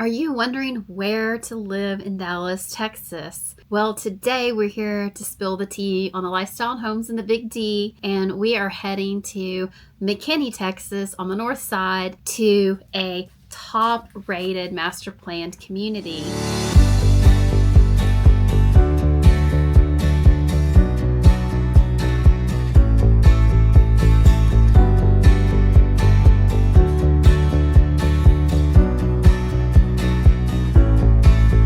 Are you wondering where to live in Dallas, Texas? Well, today we're here to spill the tea on the lifestyle homes in the Big D, and we are heading to McKinney, Texas on the north side to a top-rated master planned community.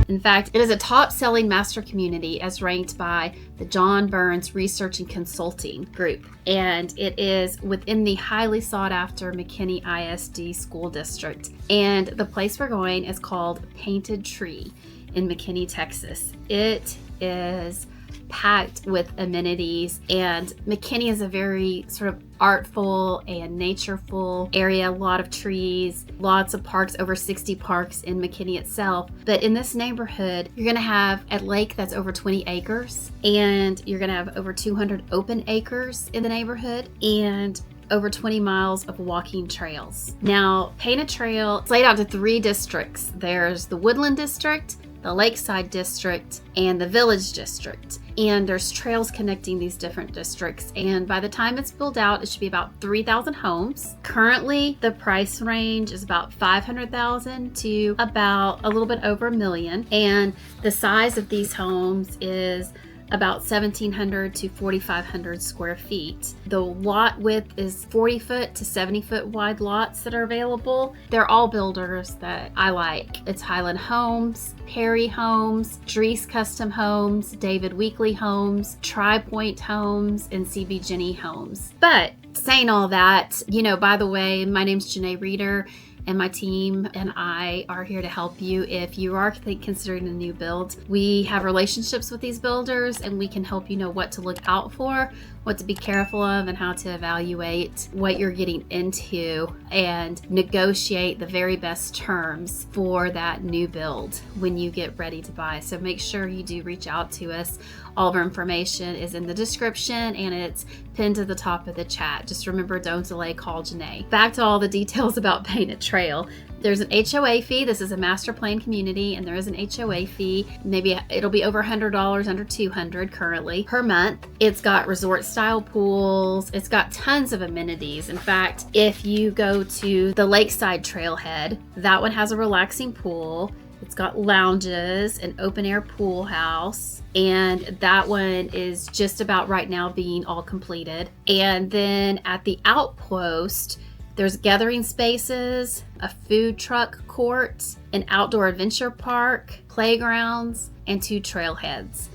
In fact, it is a top-selling master community as ranked by the John Burns Research and Consulting Group, and it is within the highly sought-after McKinney ISD School District. And the place we're going is called Painted Tree in McKinney, Texas. It is packed with amenities, and McKinney is a very sort of artful and natureful area. A lot of trees, lots of parks, over 60 parks in McKinney itself. But in this neighborhood, you're going to have a lake that's over 20 acres, and you're going to have over 200 open acres in the neighborhood, and over 20 miles of walking trails. Now, Painted Trail is laid out to 3 districts. There's the Woodland District, the Lakeside District, and the Village District. And there's trails connecting these different districts. And by the time it's built out, it should be about 3,000 homes. Currently, the price range is about $500,000 to about a little bit over $1 million. And the size of these homes is about 1,700 to 4,500 square feet. The lot width is 40 foot to 70 foot wide lots that are available. They're all builders that I like. It's Highland Homes, Perry Homes, Dries Custom Homes, David Weekley Homes, Tri-Point Homes, and CB Jenny Homes. But saying all that, by the way, my name's Janée Reeder, and my team and I are here to help you if you are considering a new build. We have relationships with these builders, and we can help you know what to look out for, what to be careful of, and how to evaluate what you're getting into and negotiate the very best terms for that new build when you get ready to buy. So make sure you do reach out to us. All of our information is in the description, and it's pinned to the top of the chat. Just remember, don't delay, call Janée. Back to all the details about Painted Trail. There's an HOA fee. This is a master plan community, and there is an HOA fee. Maybe it'll be over $100, under $200 currently per month. It's got resort style pools. It's got tons of amenities. In fact, if you go to the Lakeside Trailhead, that one has a relaxing pool. It's got lounges, an open air pool house, and that one is just about right now being all completed. And then at the Outpost, there's gathering spaces, a food truck court, an outdoor adventure park, playgrounds, and 2 trailheads.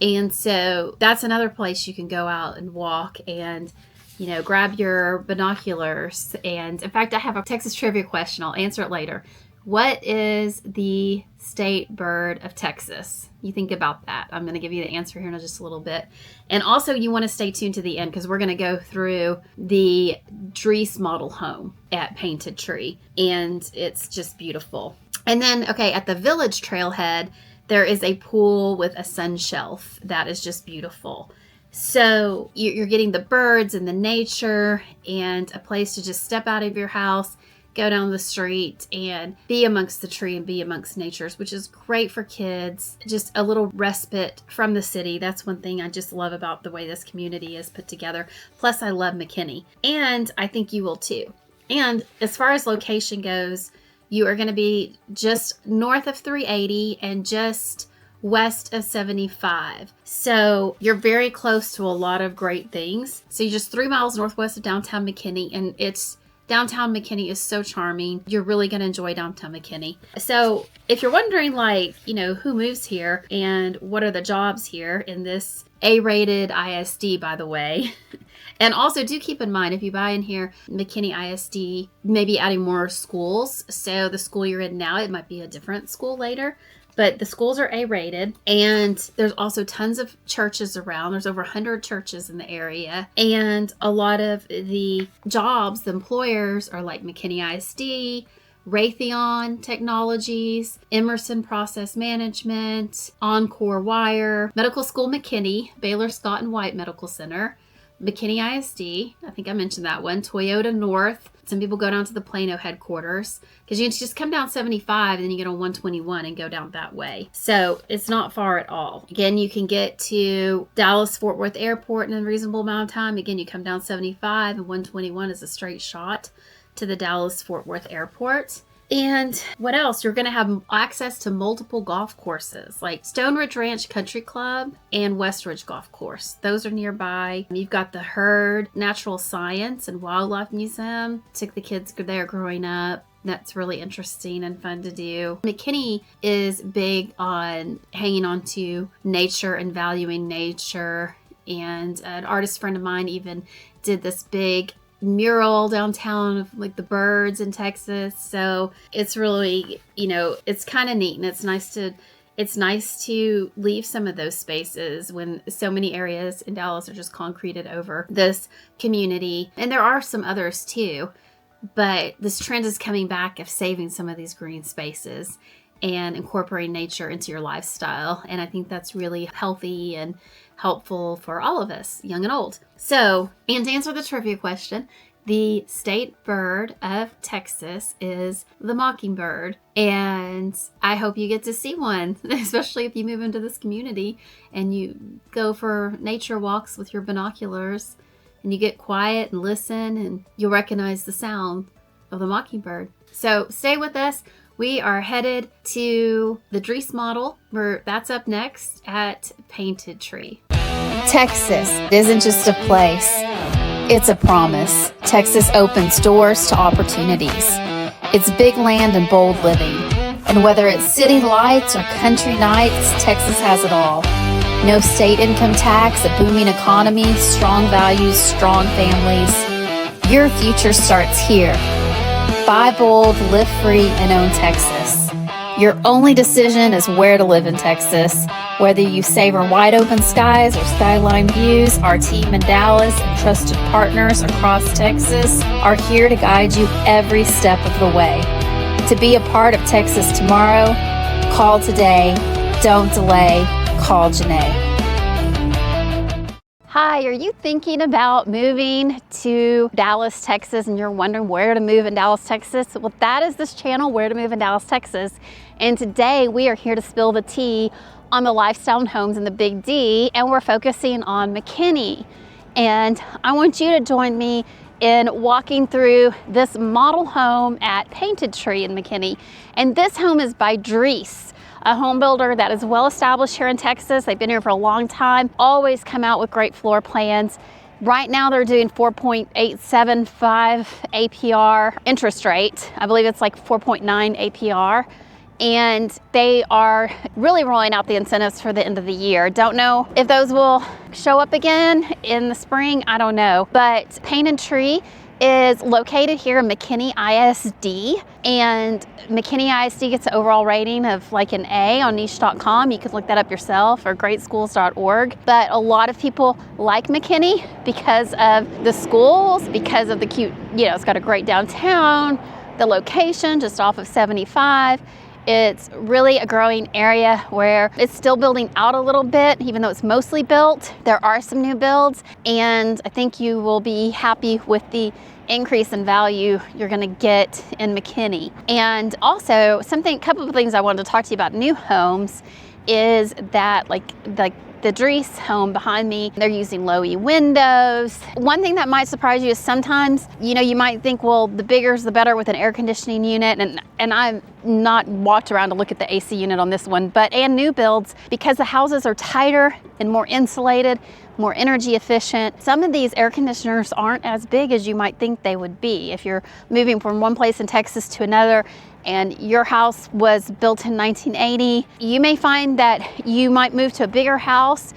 And so that's another place you can go out and walk and grab your binoculars. And in fact, I have a Texas trivia question. I'll answer it later. What is the state bird of Texas? You think about that. I'm going to give you the answer here in just a little bit. And also, you want to stay tuned to the end because we're going to go through the Dries model home at Painted Tree, and it's just beautiful. And then, at the Village Trailhead, there is a pool with a sun shelf that is just beautiful. So you're getting the birds and the nature and a place to just step out of your house, go down the street and be amongst the tree and be amongst natures, which is great for kids. Just a little respite from the city. That's one thing I just love about the way this community is put together. Plus, I love McKinney, and I think you will too. And as far as location goes, you are going to be just north of 380 and just west of 75. So you're very close to a lot of great things. So you're just 3 miles northwest of downtown McKinney, and downtown McKinney is so charming. You're really going to enjoy downtown McKinney. So if you're wondering, who moves here and what are the jobs here in this A-rated ISD, by the way. And also do keep in mind, if you buy in here, McKinney ISD may be adding more schools. So the school you're in now, it might be a different school later. But the schools are A-rated, and there's also tons of churches around. There's over 100 churches in the area, and a lot of the jobs, the employers are like McKinney ISD, Raytheon Technologies, Emerson Process Management, Encore Wire, Medical School McKinney, Baylor Scott and White Medical Center, McKinney ISD, I think I mentioned that one, Toyota North, Some people go down to the Plano headquarters because you just come down 75 and then you get on 121 and go down that way. So it's not far at all. Again, you can get to Dallas-Fort Worth Airport in a reasonable amount of time. Again, you come down 75 and 121 is a straight shot to the Dallas-Fort Worth Airport. And what else? You're going to have access to multiple golf courses like Stone Ridge Ranch Country Club and West Ridge Golf Course. Those are nearby. You've got the Hurd Natural Science and Wildlife Museum. Took the kids there growing up. That's really interesting and fun to do. McKinney is big on hanging on to nature and valuing nature. And an artist friend of mine even did this big mural downtown of like the birds in Texas. So it's really, it's kind of neat, and it's nice to leave some of those spaces when so many areas in Dallas are just concreted over this community. And there are some others too, but this trend is coming back of saving some of these green spaces and incorporating nature into your lifestyle. And I think that's really healthy and helpful for all of us, young and old. So, and to answer the trivia question, the state bird of Texas is the mockingbird. And I hope you get to see one, especially if you move into this community and you go for nature walks with your binoculars and you get quiet and listen, and you'll recognize the sound of the mockingbird. So stay with us. We are headed to the Drees model, where that's up next at Painted Tree. Texas isn't just a place, it's a promise. Texas opens doors to opportunities. It's big land and bold living. And whether it's city lights or country nights, Texas has it all. No state income tax, a booming economy, strong values, strong families. Your future starts here. Buy bold, live free, and own Texas. Your only decision is where to live in Texas. Whether you savor wide open skies or skyline views, our team in Dallas and trusted partners across Texas are here to guide you every step of the way. To be a part of Texas tomorrow, call today. Don't delay. Call Janée. Hi, are you thinking about moving to Dallas, Texas, and you're wondering where to move in Dallas, Texas? Well, that is this channel, Where to Move in Dallas, Texas. And today we are here to spill the tea on the lifestyle and homes in the Big D, and we're focusing on McKinney. And I want you to join me in walking through this model home at Painted Tree in McKinney. And this home is by Drees, a home builder that is well established here in Texas. They've been here for a long time, always come out with great floor plans. Right now they're doing 4.875 APR interest rate. I believe it's like 4.9 APR. And they are really rolling out the incentives for the end of the year. Don't know if those will show up again in the spring, I don't know. But Painted Tree is located here in McKinney ISD, and McKinney ISD gets an overall rating of like an A on niche.com. You can look that up yourself, or greatschools.org. But a lot of people like McKinney because of the schools, because of the cute, it's got a great downtown, the location just off of 75. It's really a growing area where it's still building out a little bit, even though it's mostly built. There are some new builds, and I think you will be happy with the increase in value you're gonna get in McKinney. And also, a couple of things I wanted to talk to you about new homes is that like the Drees home behind me, they're using low-E windows. One thing that might surprise you is sometimes, you might think, well, the bigger is the better with an air conditioning unit. And I've not walked around to look at the AC unit on this one, and new builds, because the houses are tighter and more insulated, more energy efficient. Some of these air conditioners aren't as big as you might think they would be. If you're moving from one place in Texas to another, and your house was built in 1980, you may find that you might move to a bigger house,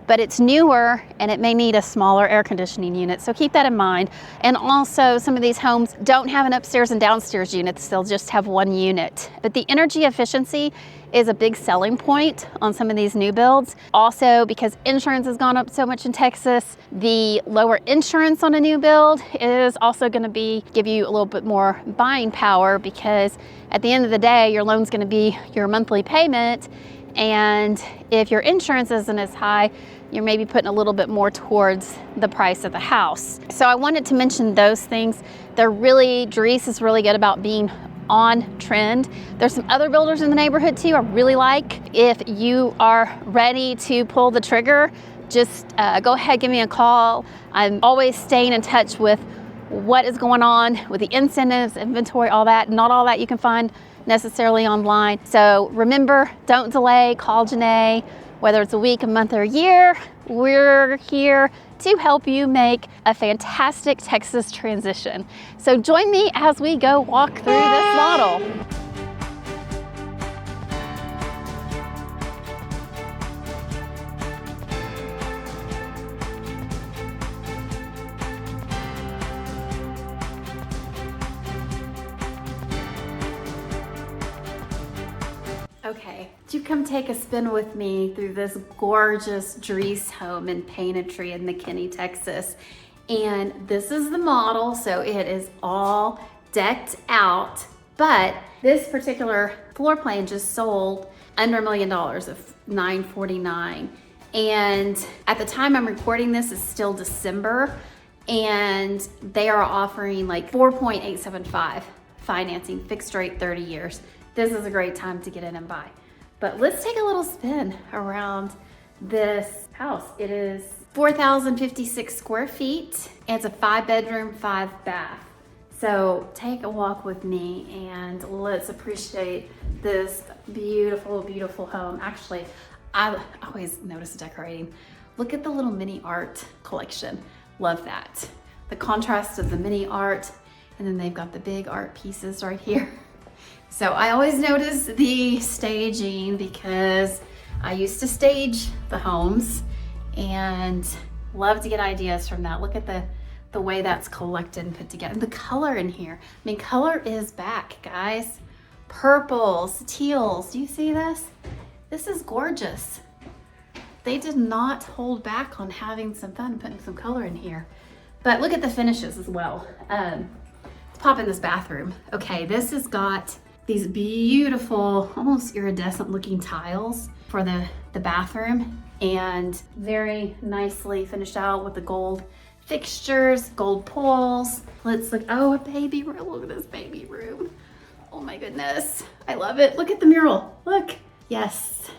but it's newer and it may need a smaller air conditioning unit. So keep that in mind. And also, some of these homes don't have an upstairs and downstairs units. They'll just have one unit. But the energy efficiency is a big selling point on some of these new builds. Also, because insurance has gone up so much in Texas, the lower insurance on a new build is also gonna give you a little bit more buying power, because at the end of the day, your loan's gonna be your monthly payment, And if your insurance isn't as high, you're maybe putting a little bit more towards the price of the house. So I wanted to mention those things. Dries is really good about being on trend. There's some other builders in the neighborhood too I really like. If you are ready to pull the trigger, just go ahead, give me a call. I'm always staying in touch with what is going on with the incentives, inventory, all that. Not all that you can find necessarily online. So remember, don't delay, call Janée. Whether it's a week, a month, or a year, we're here to help you make a fantastic Texas transition. So join me as we go walk through this model. Okay, do you come take a spin with me through this gorgeous Dries home in Painted Tree in McKinney, Texas. And this is the model, so it is all decked out, but this particular floor plan just sold under $1 million of $949. And at the time I'm recording this, it's still December, and they are offering like 4.875 financing, fixed rate, 30 years. This is a great time to get in and buy. But let's take a little spin around this house. It is 4,056 square feet. And it's a 5-bedroom, 5-bath. So take a walk with me and let's appreciate this beautiful, beautiful home. Actually, I always notice the decorating. Look at the little mini art collection. Love that. The contrast of the mini art, and then they've got the big art pieces right here. So I always notice the staging because I used to stage the homes and love to get ideas from that. Look at the way that's collected and put together. And the color in here. I mean, color is back, guys. Purples, teals. Do you see this? This is gorgeous. They did not hold back on having some fun putting some color in here. But look at the finishes as well. Let's pop in this bathroom. Okay, this has got these beautiful, almost iridescent looking tiles for the bathroom, and very nicely finished out with the gold fixtures, gold poles. Let's look, oh, a baby room. Look at this baby room. Oh my goodness, I love it. Look at the mural, look. Yes,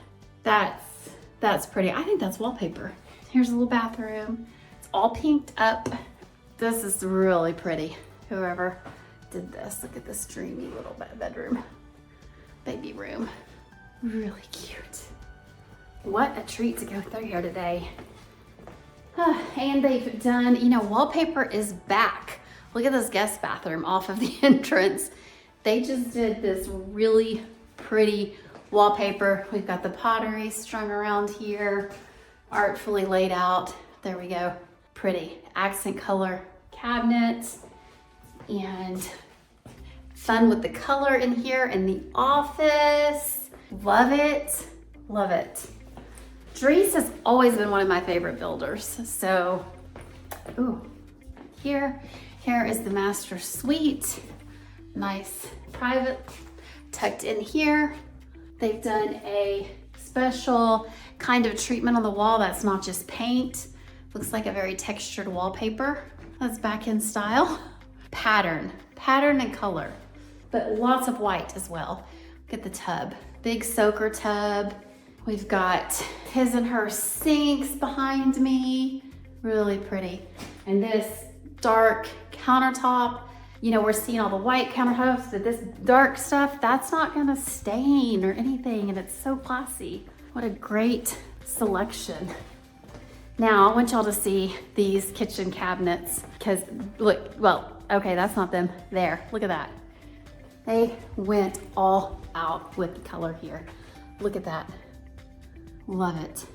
that's pretty. I think that's wallpaper. Here's a little bathroom. It's all pinked up. This is really pretty. Whoever did this, look at this dreamy little bedroom, baby room. Really cute. What a treat to go through here today. And they've done, you know, wallpaper is back. Look at this guest bathroom off of the entrance. They just did this really pretty wallpaper. We've got the pottery strung around here, artfully laid out. There we go. Pretty accent color cabinets, and fun with the color in here in the office. Love it, love it. Dries has always been one of my favorite builders. So, ooh, here is the master suite. Nice private tucked in here. They've done a special kind of treatment on the wall that's not just paint. Looks like a very textured wallpaper. That's back in style. Pattern and color, but lots of white as well. Look at the tub, big soaker tub. We've got his and her sinks behind me. Really pretty. And this dark countertop, you know, we're seeing all the white countertops, but this dark stuff, that's not gonna stain or anything, and it's so classy. What a great selection. Now, I want y'all to see these kitchen cabinets, because look, well, okay, that's not them. There, look at that. They went all out with the color here. Look at that. Love it.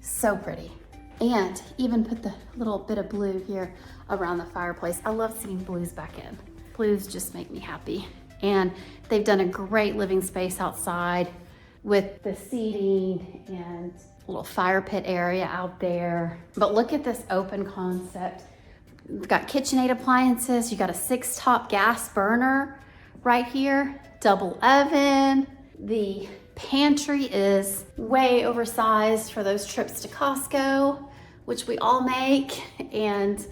So pretty. And even put the little bit of blue here around the fireplace. I love seeing blues back in. Blues just make me happy. And they've done a great living space outside with the seating and a little fire pit area out there. But look at this open concept. We've got KitchenAid appliances. You got a 6-top gas burner right here, double oven. The Pantry is way oversized for those trips to Costco, which we all make. And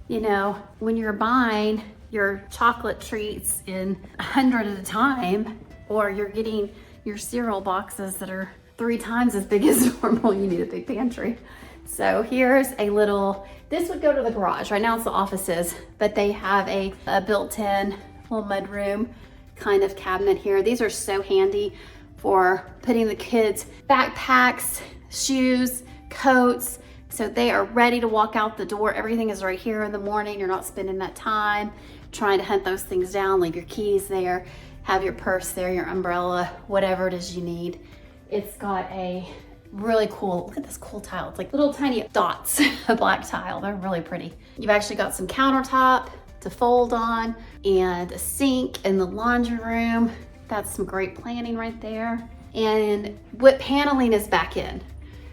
you know, when you're buying your chocolate treats in 100 at a time, or you're getting your cereal boxes that are 3 times as big as normal, you need a big pantry. So here's a little, this would go to the garage. Right now it's the offices, but they have a built-in little mudroom kind of cabinet here. These are so handy for putting the kids' backpacks, shoes, coats, so they are ready to walk out the door. Everything is right here in the morning. You're not spending that time trying to hunt those things down. Leave your keys there, have your purse there, your umbrella, whatever it is you need. It's got a really cool, look at this cool tile. It's like little tiny dots, a black tile. They're really pretty. You've actually got some countertop to fold on and a sink in the laundry room. That's some great planning right there. And what paneling is back in.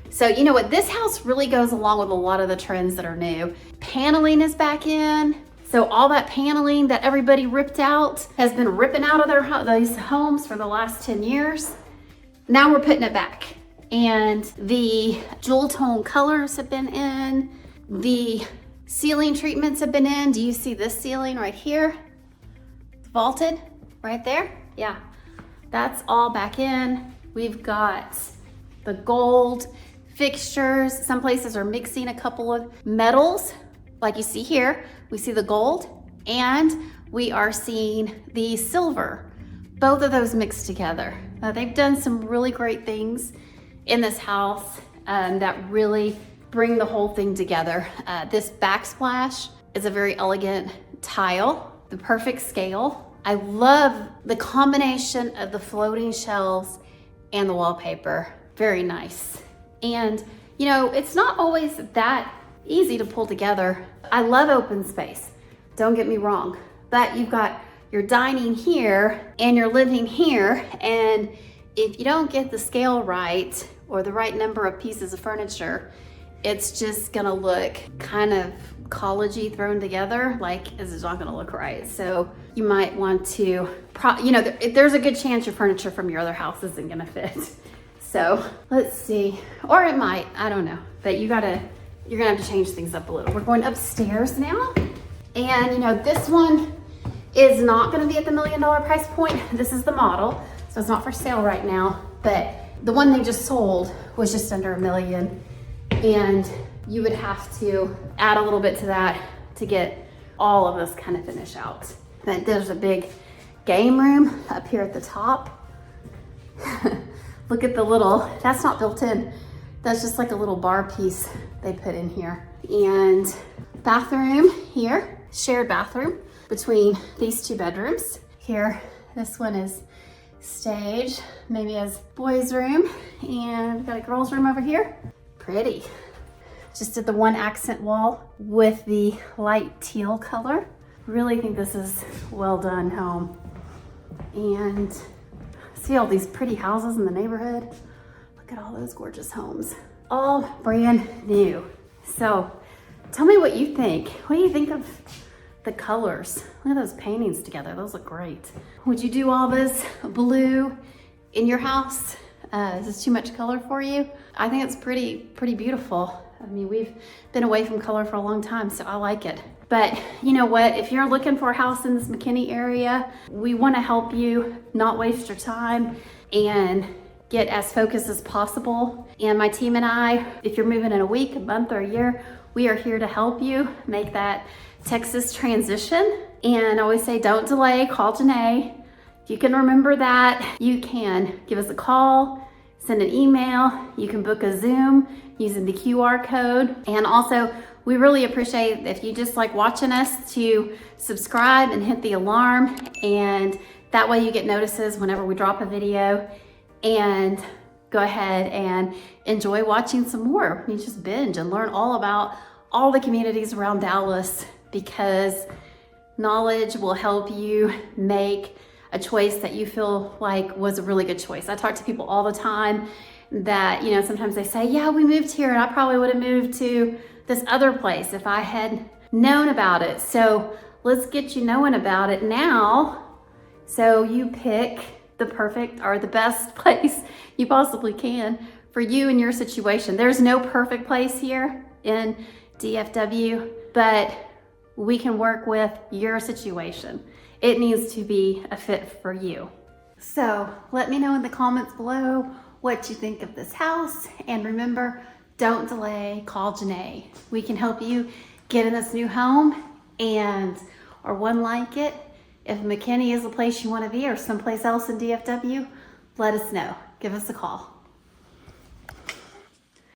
So you know what, this house really goes along with a lot of the trends that are new. Paneling is back in. So all that paneling that everybody ripped out has been ripping out of these homes for the last 10 years. Now we're putting it back. And the jewel tone colors have been in. The ceiling treatments have been in. Do you see this ceiling right here? It's vaulted right there. Yeah, that's all back in. We've got the gold fixtures. Some places are mixing a couple of metals, like you see here. We see the gold and we are seeing the silver. Both of those mixed together. They've done some really great things in this house that really bring the whole thing together. This backsplash is a very elegant tile, the perfect scale. I love the combination of the floating shelves and the wallpaper. Very nice. And you know, it's not always that easy to pull together. I love open space, don't get me wrong, but you've got your dining here and your living here, and if you don't get the scale right or the right number of pieces of furniture, it's just gonna look kind of college-y thrown together, like it's not gonna look right. So you might want to, you know, there's a good chance your furniture from your other house isn't gonna fit. So let's see, or it might, I don't know, but you're gonna have to change things up a little. We're going upstairs now. And you know, this one is not gonna be at the $1 million price point. This is the model, so it's not for sale right now, but the one they just sold was just under $1 million. And you would have to add a little bit to that to get all of this kind of finish out. But there's a big game room up here at the top. Look at the little, that's not built in. That's just like a little bar piece they put in here. And bathroom here, shared bathroom between these 2 bedrooms. Here, this one is stage, maybe as boys' room. And we've got a girls' room over here. Pretty. Just did the one accent wall with the light teal color. Really think this is well done home. And see all these pretty houses in the neighborhood. Look at all those gorgeous homes. All brand new. So tell me what you think. What do you think of the colors? Look at those paintings together. Those look great. Would you do all this blue in your house? Is this too much color for you? I think it's pretty beautiful. I mean, we've been away from color for a long time, so I like it. But you know what? If you're looking for a house in this McKinney area, we want to help you not waste your time and get as focused as possible. And my team and I, if you're moving in a week, a month, or a year, we are here to help you make that Texas transition. And I always say, don't delay, call Janée. If you can remember that, you can give us a call, send an email, you can book a Zoom using the QR code. And also, we really appreciate if you just like watching us to subscribe and hit the alarm, and that way you get notices whenever we drop a video, and go ahead and enjoy watching some more. You just binge and learn all about all the communities around Dallas, because knowledge will help you make a choice that you feel like was a really good choice. I talk to people all the time that, you know, sometimes they say, yeah, we moved here and I probably would have moved to this other place if I had known about it. So let's get you knowing about it now, so you pick the perfect or the best place you possibly can for you and your situation. There's no perfect place here in DFW, but we can work with your situation. It needs to be a fit for you. So let me know in the comments below what you think of this house. And remember, don't delay, call Janée. We can help you get in this new home or one like it. If McKinney is the place you want to be or someplace else in DFW, let us know. Give us a call.